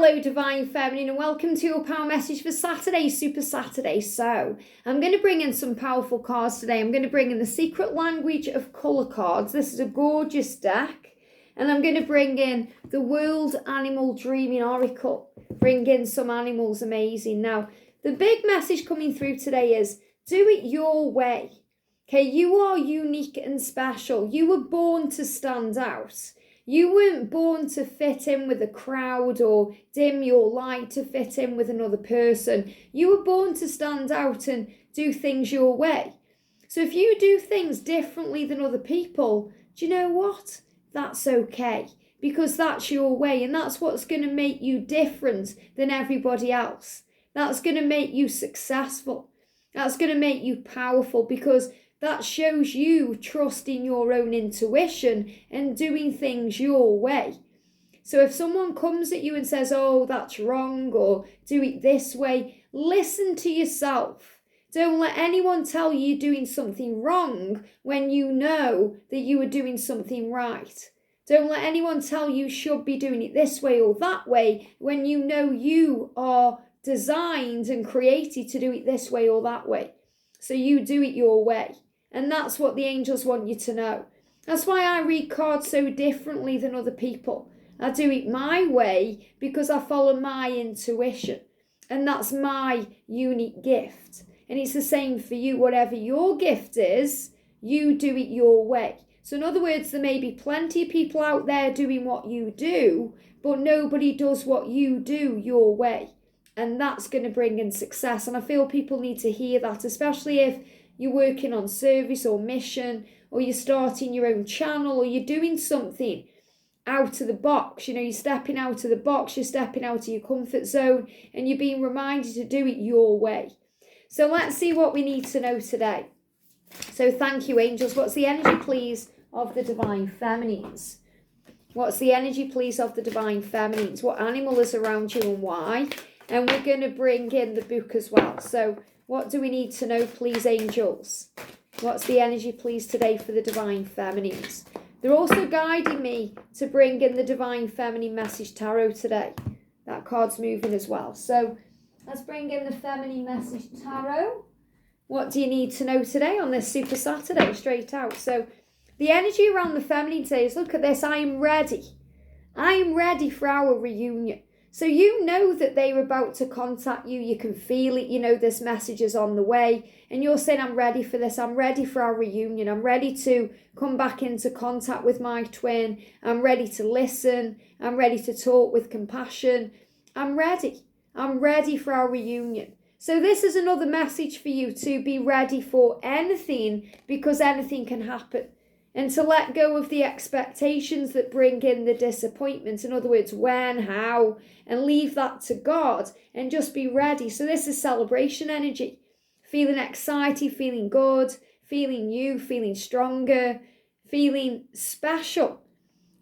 Hello Divine Feminine and welcome to your power message for Saturday, Super Saturday. So I'm going to bring in some powerful cards today. I'm going to bring in the Secret Language of Colour cards. This is a gorgeous deck. And I'm going to bring in the World Animal Dreaming Oracle. Bring in some animals, amazing. Now, the big message coming through today is do it your way. Okay, you are unique and special. You were born to stand out. You weren't born to fit in with a crowd or dim your light to fit in with another person. You were born to stand out and do things your way. So if you do things differently than other people, do you know what? That's okay, because that's your way and that's what's going to make you different than everybody else. That's going to make you successful. That's going to make you powerful, because that shows you trusting your own intuition and doing things your way. So if someone comes at you and says, oh, that's wrong, or do it this way, listen to yourself. Don't let anyone tell you you're doing something wrong when you know that you are doing something right. Don't let anyone tell you should be doing it this way or that way when you know you are designed and created to do it this way or that way. So you do it your way. And that's what the angels want you to know. That's why I read cards so differently than other people. I do it my way because I follow my intuition. And that's my unique gift. And it's the same for you. Whatever your gift is, you do it your way. So in other words, there may be plenty of people out there doing what you do, but nobody does what you do your way. And that's going to bring in success. And I feel people need to hear that, especially if you're working on service or mission, or you're starting your own channel, or you're doing something out of the box. You know, you're stepping out of the box, you're stepping out of your comfort zone, and you're being reminded to do it your way. So let's see what we need to know today. So thank you, angels. What's the energy, please, of the Divine Feminines? What's the energy, please, of the Divine Feminines? What animal is around you and why? And we're going to bring in the book as well. So what do we need to know, please, angels? What's the energy, please, today for the Divine Feminines? They're also guiding me to bring in the Divine Feminine Message Tarot today. That card's moving as well. So let's bring in the Feminine Message Tarot. What do you need to know today on this Super Saturday, straight out? So the energy around the feminine today is, look at this, I am ready. I am ready for our reunion. So you know that they're about to contact you. You can feel it. You know this message is on the way. And you're saying, I'm ready for this. I'm ready for our reunion. I'm ready to come back into contact with my twin. I'm ready to listen. I'm ready to talk with compassion. I'm ready. I'm ready for our reunion. So this is another message for you to be ready for anything, because anything can happen. And to let go of the expectations that bring in the disappointment. In other words, when, how, and leave that to God and just be ready. So this is celebration energy. Feeling excited, feeling good, feeling new, feeling stronger, feeling special.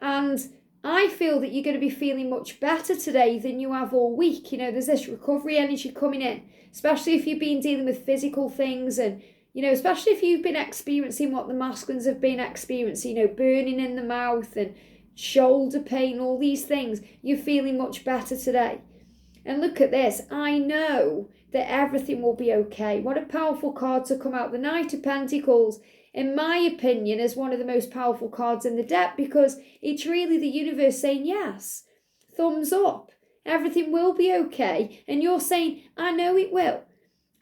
And I feel that you're going to be feeling much better today than you have all week. You know, there's this recovery energy coming in, especially if you've been dealing with physical things, and you know, especially if you've been experiencing what the masculines have been experiencing, you know, burning in the mouth and shoulder pain, all these things, you're feeling much better today. And look at this. I know that everything will be okay. What a powerful card to come out. The Knight of Pentacles, in my opinion, is one of the most powerful cards in the deck, because it's really the universe saying, yes, thumbs up. Everything will be okay. And you're saying, I know it will.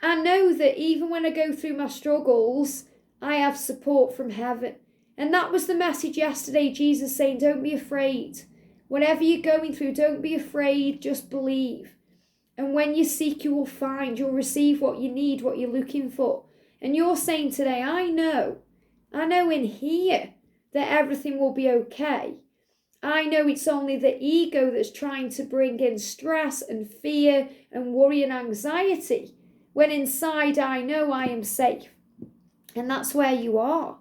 I know that even when I go through my struggles, I have support from heaven. And that was the message yesterday, Jesus saying, don't be afraid. Whatever you're going through, don't be afraid, just believe. And when you seek, you will find, you'll receive what you need, what you're looking for. And you're saying today, I know in here that everything will be okay. I know it's only the ego that's trying to bring in stress and fear and worry and anxiety, when inside I know I am safe. And that's where you are.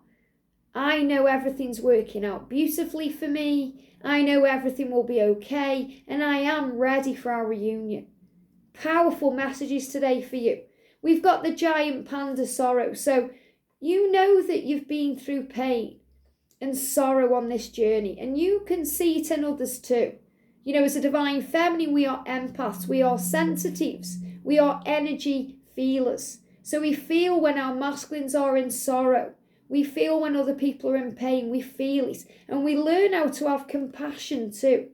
I know everything's working out beautifully for me. I know everything will be okay. And I am ready for our reunion. Powerful messages today for you. We've got the giant panda sorrow. So you know that you've been through pain and sorrow on this journey. And you can see it in others too. You know, as a divine feminine, we are empaths, we are sensitives, we are energy feelers. So we feel when our masculines are in sorrow. We feel when other people are in pain. We feel it. And we learn how to have compassion too.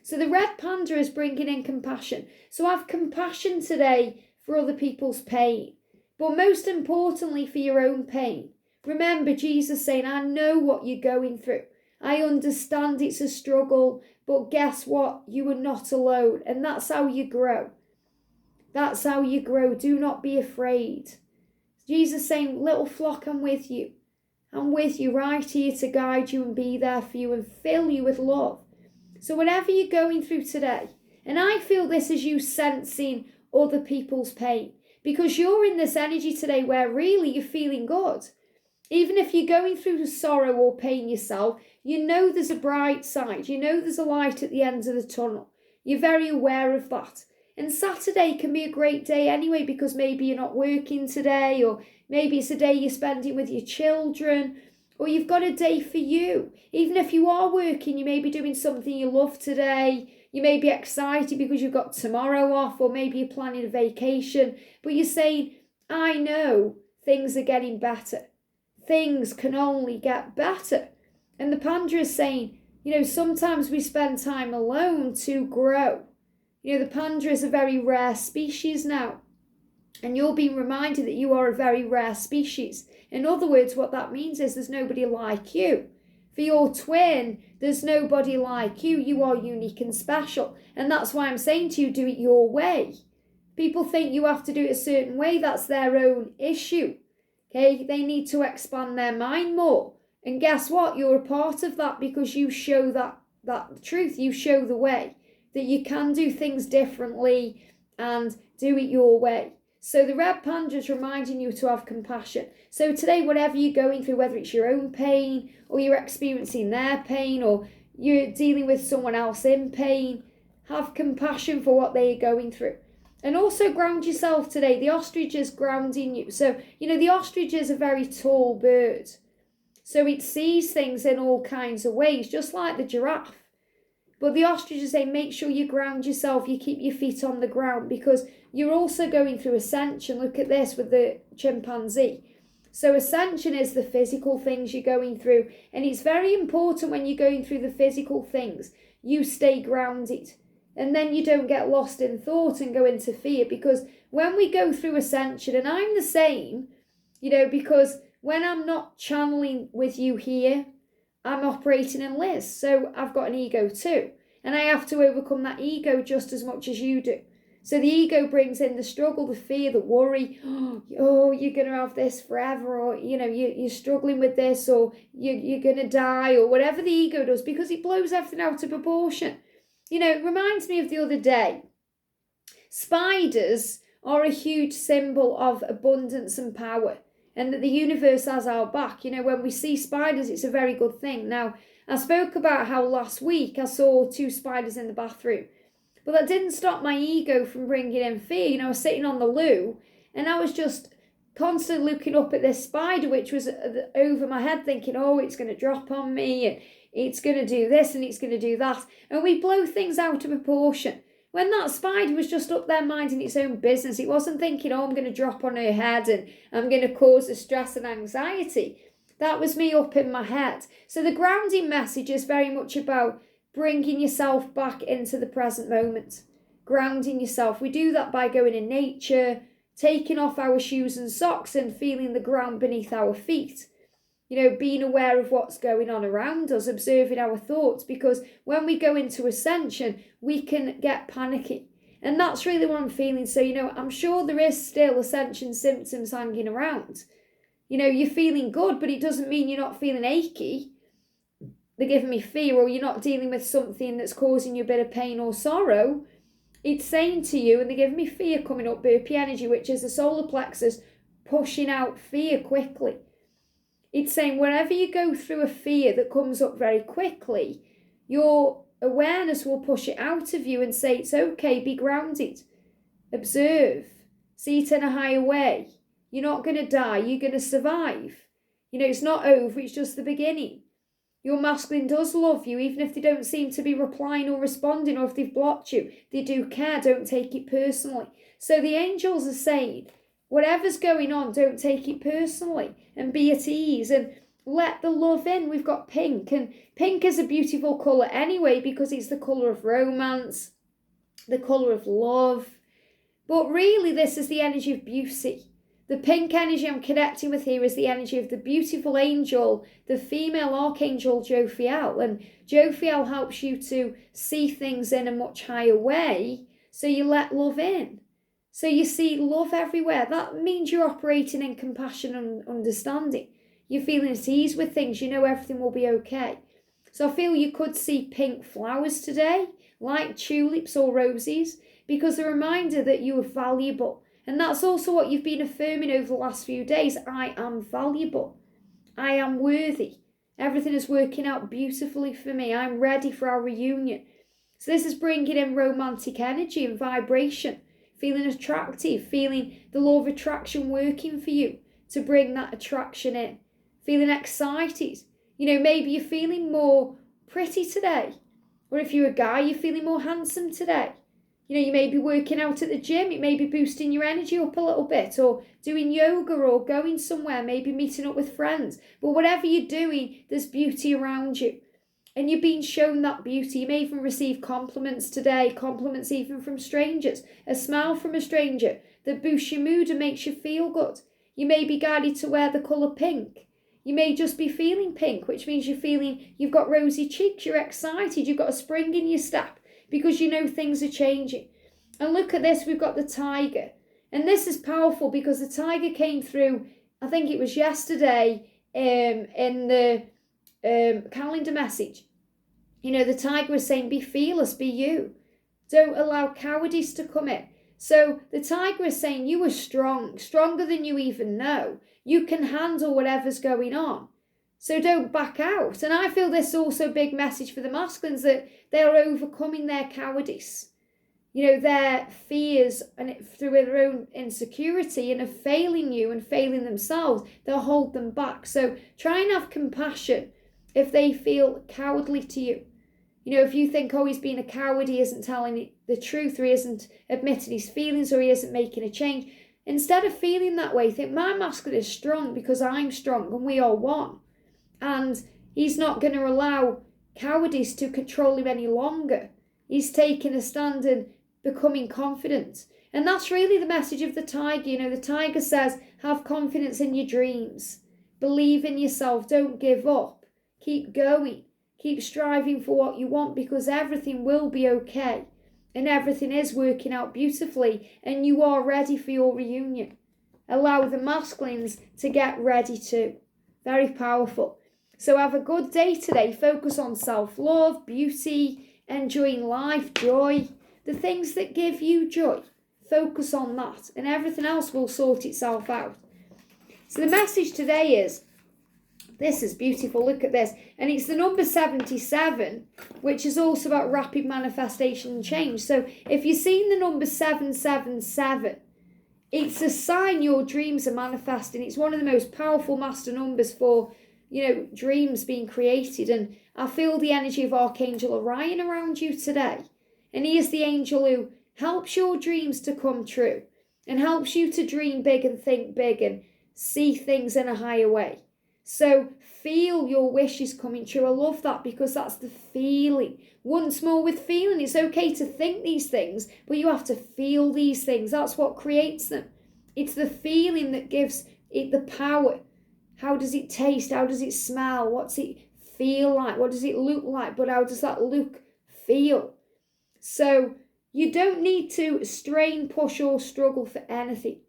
So the red panda is bringing in compassion. So have compassion today for other people's pain. But most importantly, for your own pain. Remember Jesus saying, I know what you're going through. I understand it's a struggle. But guess what? You are not alone. And that's how you grow. That's how you grow. Do not be afraid. Jesus saying, little flock, I'm with you. I'm with you right here to guide you and be there for you and fill you with love. So whatever you're going through today, and I feel this as you sensing other people's pain, because you're in this energy today where really you're feeling good. Even if you're going through sorrow or pain yourself, you know there's a bright side. You know there's a light at the end of the tunnel. You're very aware of that. And Saturday can be a great day anyway, because maybe you're not working today, or maybe it's a day you're spending with your children, or you've got a day for you. Even if you are working, you may be doing something you love today. You may be excited because you've got tomorrow off, or maybe you're planning a vacation, but you're saying, I know things are getting better. Things can only get better. And the panda is saying, you know, sometimes we spend time alone to grow. You know, the panda is a very rare species now. And you're being reminded that you are a very rare species. In other words, what that means is there's nobody like you. For your twin, there's nobody like you. You are unique and special. And that's why I'm saying to you, do it your way. People think you have to do it a certain way. That's their own issue. Okay, they need to expand their mind more. And guess what? You're a part of that, because you show that truth. You show the way that you can do things differently and do it your way. So the red panda is reminding you to have compassion. So today, whatever you're going through, whether it's your own pain, or you're experiencing their pain, or you're dealing with someone else in pain, have compassion for what they are going through. And also ground yourself today. The ostrich is grounding you. So, you know, the ostrich is a very tall bird. So it sees things in all kinds of ways, just like the giraffe. But the ostrich is saying, make sure you ground yourself, you keep your feet on the ground, because you're also going through ascension. Look at this with the chimpanzee. So ascension is the physical things you're going through. And it's very important when you're going through the physical things, you stay grounded. And then you don't get lost in thought and go into fear. Because when we go through ascension, and I'm the same, you know, because when I'm not channeling with you here, I'm operating in Liz, so I've got an ego too. And I have to overcome that ego just as much as you do. So the ego brings in the struggle, the fear, the worry. Oh, you're going to have this forever, or, you know, you're struggling with this, or you're going to die, or whatever the ego does, because it blows everything out of proportion. You know, it reminds me of the other day. Spiders are a huge symbol of abundance and power, and that the universe has our back. You know, when we see spiders, it's a very good thing. Now, I spoke about how last week I saw 2 spiders in the bathroom, but that didn't stop my ego from bringing in fear. You know, I was sitting on the loo, and I was just constantly looking up at this spider, which was over my head, thinking, oh, it's going to drop on me, and it's going to do this, and it's going to do that. And we blow things out of proportion. When that spider was just up there minding its own business, it wasn't thinking, oh, I'm going to drop on her head and I'm going to cause her stress and anxiety. That was me up in my head. So the grounding message is very much about bringing yourself back into the present moment. Grounding yourself. We do that by going in nature, taking off our shoes and socks and feeling the ground beneath our feet. You know, being aware of what's going on around us, observing our thoughts, because when we go into ascension, we can get panicky. And that's really what I'm feeling. So, you know, I'm sure there is still ascension symptoms hanging around. You know, you're feeling good, but it doesn't mean you're not feeling achy. They're giving me fear, or you're not dealing with something that's causing you a bit of pain or sorrow. It's saying to you, and they're giving me fear coming up, burpee energy, which is the solar plexus pushing out fear quickly. It's saying wherever you go through a fear that comes up very quickly, your awareness will push it out of you and say, it's okay, be grounded. Observe. See it in a higher way. You're not going to die. You're going to survive. You know, it's not over. It's just the beginning. Your masculine does love you, even if they don't seem to be replying or responding, or if they've blocked you. They do care. Don't take it personally. So the angels are saying, whatever's going on, don't take it personally and be at ease and let the love in. We've got pink, and pink is a beautiful colour anyway because it's the colour of romance, the colour of love. But really, this is the energy of beauty. The pink energy I'm connecting with here is the energy of the beautiful angel, the female archangel Jophiel. And Jophiel helps you to see things in a much higher way, so you let love in. So you see love everywhere. That means you're operating in compassion and understanding. You're feeling at ease with things. You know everything will be okay. So I feel you could see pink flowers today, like tulips or roses, because a reminder that you are valuable. And that's also what you've been affirming over the last few days. I am valuable. I am worthy. Everything is working out beautifully for me. I'm ready for our reunion. So this is bringing in romantic energy and vibration, feeling attractive, feeling the law of attraction working for you to bring that attraction in, feeling excited. You know, maybe you're feeling more pretty today. Or if you're a guy, you're feeling more handsome today. You know, you may be working out at the gym. It may be boosting your energy up a little bit, or doing yoga, or going somewhere, maybe meeting up with friends. But whatever you're doing, there's beauty around you. And you're being shown that beauty. You may even receive compliments today, compliments even from strangers. A smile from a stranger that boosts your mood and makes you feel good. You may be guided to wear the colour pink. You may just be feeling pink, which means you've got rosy cheeks, you're excited, you've got a spring in your step, because you know things are changing. And look at this, we've got the tiger. And this is powerful because the tiger came through, I think it was yesterday, in the calendar message. You know, the tiger was saying, be fearless, be you. Don't allow cowardice to come in. So the tiger is saying you are strong, stronger than you even know. You can handle whatever's going on. So don't back out. And I feel this is also a big message for the masculines, that they are overcoming their cowardice. You know, their fears and through their own insecurity and of failing you and failing themselves, they'll hold them back. So try and have compassion if they feel cowardly to you. You know, if you think, oh, he's being a coward, he isn't telling the truth, or he isn't admitting his feelings, or he isn't making a change. Instead of feeling that way, think my masculine is strong because I'm strong and we are one. And he's not going to allow cowardice to control him any longer. He's taking a stand and becoming confident. And that's really the message of the tiger. You know, the tiger says, have confidence in your dreams. Believe in yourself. Don't give up. Keep going. Keep striving for what you want, because everything will be okay. And everything is working out beautifully. And you are ready for your reunion. Allow the masculines to get ready too. Very powerful. So have a good day today. Focus on self-love, beauty, enjoying life, joy. The things that give you joy. Focus on that, and everything else will sort itself out. So the message today is, this is beautiful, look at this. And it's the number 77, which is also about rapid manifestation and change. So if you're seeing the number 777, it's a sign your dreams are manifesting. It's one of the most powerful master numbers for, you know, dreams being created. And I feel the energy of Archangel Orion around you today. And he is the angel who helps your dreams to come true and helps you to dream big and think big and see things in a higher way. So feel your wishes coming true. I love that, because that's the feeling. Once more with feeling, it's okay to think these things, but you have to feel these things. That's what creates them. It's the feeling that gives it the power. How does it taste? How does it smell? What's it feel like? What does it look like? But how does that look feel? So you don't need to strain, push, or struggle for anything.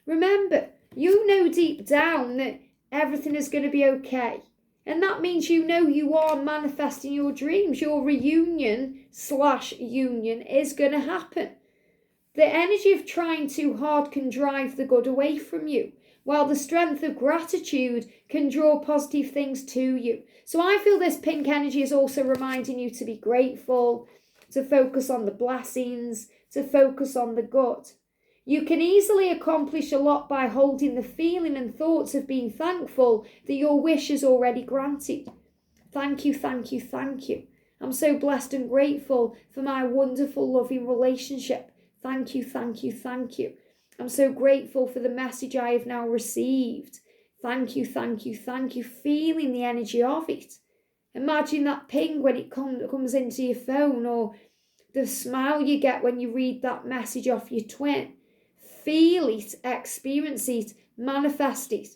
Remember, you know deep down that everything is going to be okay. And that means you know you are manifesting your dreams. Your reunion/union is going to happen. The energy of trying too hard can drive the good away from you, while the strength of gratitude can draw positive things to you. So I feel this pink energy is also reminding you to be grateful, to focus on the blessings, to focus on the good. You can easily accomplish a lot by holding the feeling and thoughts of being thankful that your wish is already granted. Thank you, thank you, thank you. I'm so blessed and grateful for my wonderful, loving relationship. Thank you, thank you, thank you. I'm so grateful for the message I have now received. Thank you, thank you, thank you. Feeling the energy of it. Imagine that ping when it comes into your phone, or the smile you get when you read that message off your twin. Feel it, experience it, manifest it.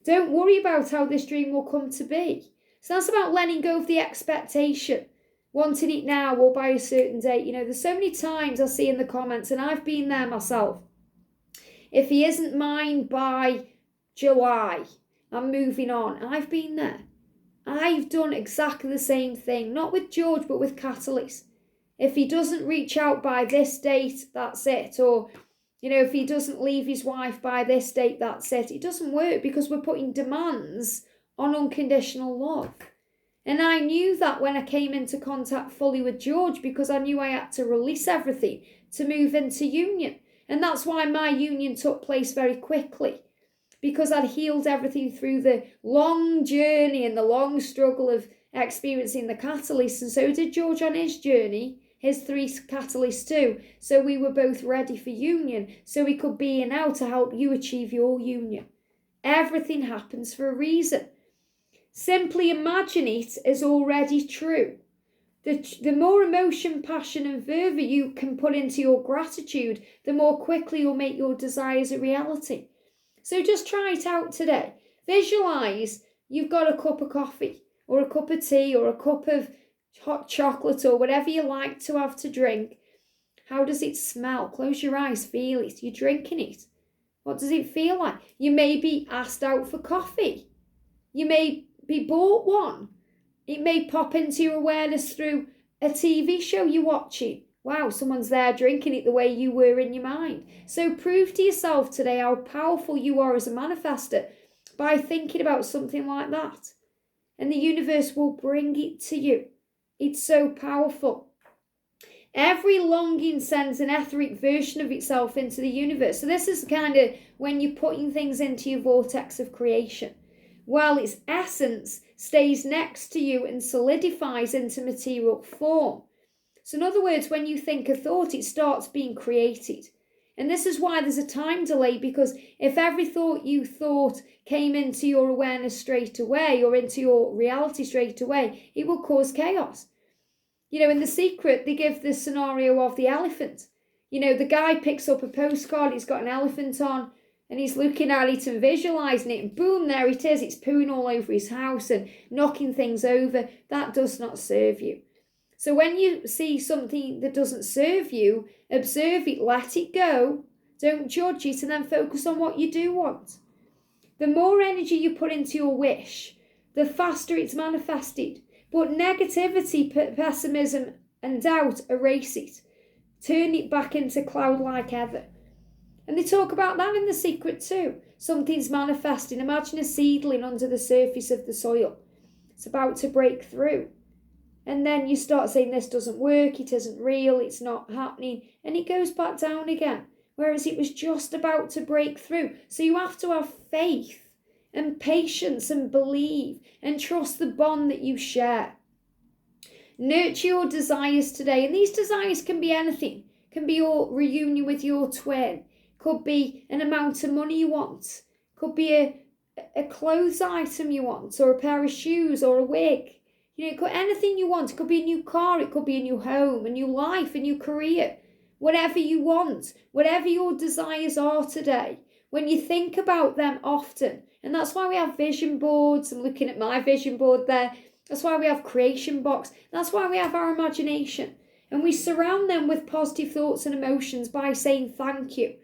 Don't worry about how this dream will come to be. So that's about letting go of the expectation, wanting it now or by a certain date. There's so many times I see in the comments, and I've been there myself. If he isn't mine by July, I'm moving on. I've been there. I've done exactly the same thing, not with George, but with Catalyst. If he doesn't reach out by this date, that's it. Or, if he doesn't leave his wife by this date, that's it. It doesn't work because we're putting demands on unconditional love. And I knew that when I came into contact fully with George, because I knew I had to release everything to move into union. And that's why my union took place very quickly, because I'd healed everything through the long journey and the long struggle of experiencing the catalyst. And so did George on his journey, his 3 catalysts too. So we were both ready for union, so we could be in now to help you achieve your union. Everything happens for a reason. Simply imagine it as already true. The more emotion, passion and fervour you can put into your gratitude, the more quickly you'll make your desires a reality. So just try it out today. Visualise you've got a cup of coffee or a cup of tea or a cup of hot chocolate or whatever you like to have to drink. How does it smell? Close your eyes, feel it. You're drinking it. What does it feel like? You may be asked out for coffee. You may be bought one. It may pop into your awareness through a TV show you're watching. Wow, someone's there drinking it the way you were in your mind. So prove to yourself today how powerful you are as a manifester by thinking about something like that. And the universe will bring it to you. It's so powerful. Every longing sends an etheric version of itself into the universe. So this is kind of when you're putting things into your vortex of creation, while its essence stays next to you and solidifies into material form. So in other words, when you think a thought, it starts being created. And this is why there's a time delay, because if every thought you thought came into your awareness straight away or into your reality straight away, it will cause chaos. In The Secret, they give this scenario of the elephant. The guy picks up a postcard, it's got an elephant on, and he's looking at it and visualising it, and boom, there it is. It's pooing all over his house and knocking things over. That does not serve you. So when you see something that doesn't serve you, observe it, let it go. Don't judge it, and then focus on what you do want. The more energy you put into your wish, the faster it's manifested. But negativity, pessimism and doubt, erase it. Turn it back into cloud-like heather. And they talk about that in The Secret too. Something's manifesting. Imagine a seedling under the surface of the soil. It's about to break through. And then you start saying this doesn't work, it isn't real, it's not happening. And it goes back down again. Whereas it was just about to break through. So you have to have faith and patience and believe and trust the bond that you share. Nurture your desires today. And these desires can be anything. Can be your reunion with your twin. Could be an amount of money you want. Could be a clothes item you want, or a pair of shoes, or a wig. It could anything you want. It could be a new car. It could be a new home, a new life, a new career. Whatever you want, whatever your desires are today. When you think about them often, and that's why we have vision boards. I'm looking at my vision board there. That's why we have creation box. That's why we have our imagination. And we surround them with positive thoughts and emotions by saying thank you.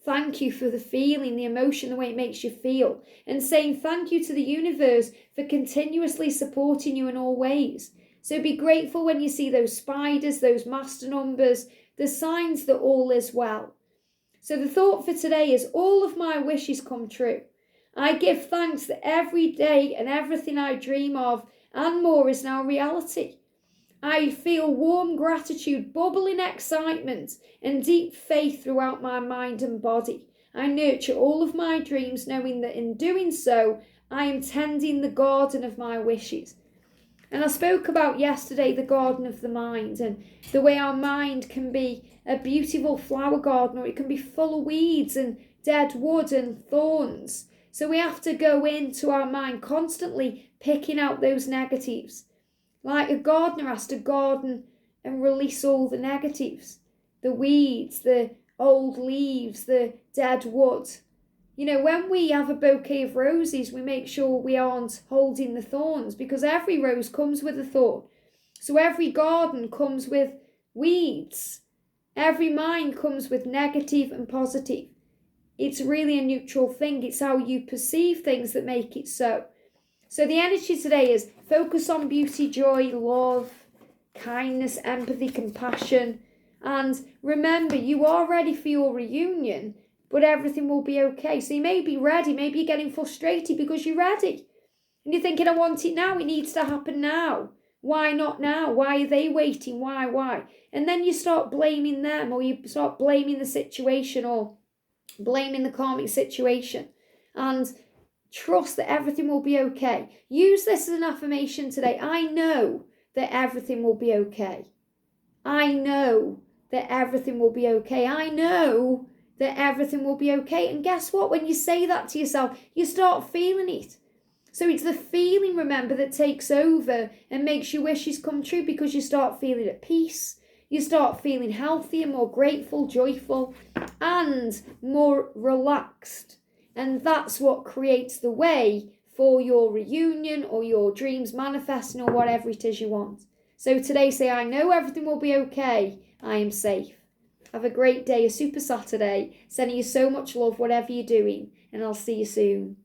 Thank you for the feeling, the emotion, the way it makes you feel. And saying thank you to the universe for continuously supporting you in all ways. So be grateful when you see those spiders, those master numbers, the signs that all is well. So the thought for today is all of my wishes come true. I give thanks that every day and everything I dream of and more is now reality. I feel warm gratitude, bubbling excitement and deep faith throughout my mind and body. I nurture all of my dreams knowing that in doing so, I am tending the garden of my wishes. And I spoke about yesterday the garden of the mind, and the way our mind can be a beautiful flower garden, or it can be full of weeds and dead wood and thorns. So we have to go into our mind constantly picking out those negatives. Like a gardener has to garden and release all the negatives, the weeds, the old leaves, the dead wood. You know, when we have a bouquet of roses, we make sure we aren't holding the thorns, because every rose comes with a thorn. So every garden comes with weeds. Every mind comes with negative and positive. It's really a neutral thing. It's how you perceive things that make it so. So the energy today is focus on beauty, joy, love, kindness, empathy, compassion. And remember, you are ready for your reunion, but everything will be okay. So you may be ready. Maybe you're getting frustrated because you're ready. And you're thinking, I want it now. It needs to happen now. Why not now? Why are they waiting? Why? And then you start blaming them, or you start blaming the situation, or blaming the karmic situation. And trust that everything will be okay. Use this as an affirmation today. I know that everything will be okay. I know that everything will be okay. I know that everything will be okay. And guess what? When you say that to yourself, you start feeling it. So it's the feeling, remember, that takes over and makes your wishes come true, because you start feeling at peace. You start feeling healthier, more grateful, joyful, and more relaxed. And that's what creates the way for your reunion or your dreams manifesting, or whatever it is you want. So today say, I know everything will be okay. I am safe. Have a great day, a super Saturday. Sending you so much love, whatever you're doing. And I'll see you soon.